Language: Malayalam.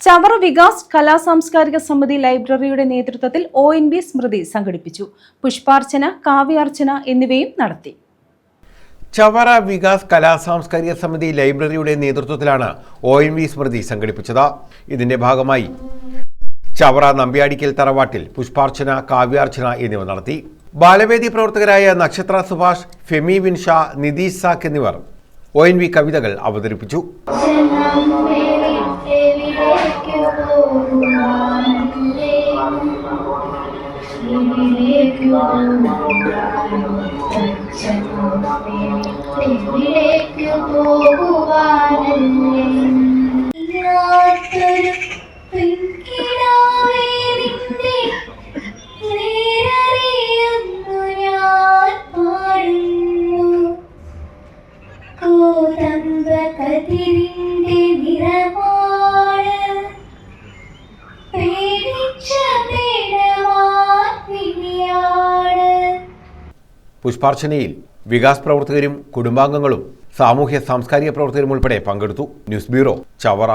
ചവറ വികാസ് കലാസാംസ്കാരിക സമിതി ലൈബ്രറിയുടെ നേതൃത്വത്തിൽ ONV സ്മൃതി സംഘടിപ്പിച്ചു. പുഷ്പാർച്ചന, കാവ്യാർച്ചന എന്നിവയും നടത്തി. ചവറ വികാസ് കലാസാംസ്കാരിക സമിതി ലൈബ്രറിയുടെ നേതൃത്വത്തിലാണ് ONV സ്മൃതി സംഘടിപ്പിച്ചത്. ഇതിന്റെ ഭാഗമായി ചവറ നമ്പ്യാടിക്കൽ തറവാട്ടിൽ പുഷ്പാർച്ചന, കാവ്യാർച്ചന എന്നിവ നടത്തി. ബാലവേദി പ്രവർത്തകരായ നക്ഷത്ര സുഭാഷ്, ഫെമി വിൻഷ, നിതീഷ് സാക്ക് എന്നിവർ ONV കവിതകൾ അവതരിപ്പിച്ചു. പുഷ്പാർച്ചനയിൽ വികാസ് പ്രവർത്തകരും കുടുംബാംഗങ്ങളും സാമൂഹ്യ സാംസ്കാരിക പ്രവർത്തകരും ഉൾപ്പെടെ പങ്കെടുത്തു. News bureau, Chavara.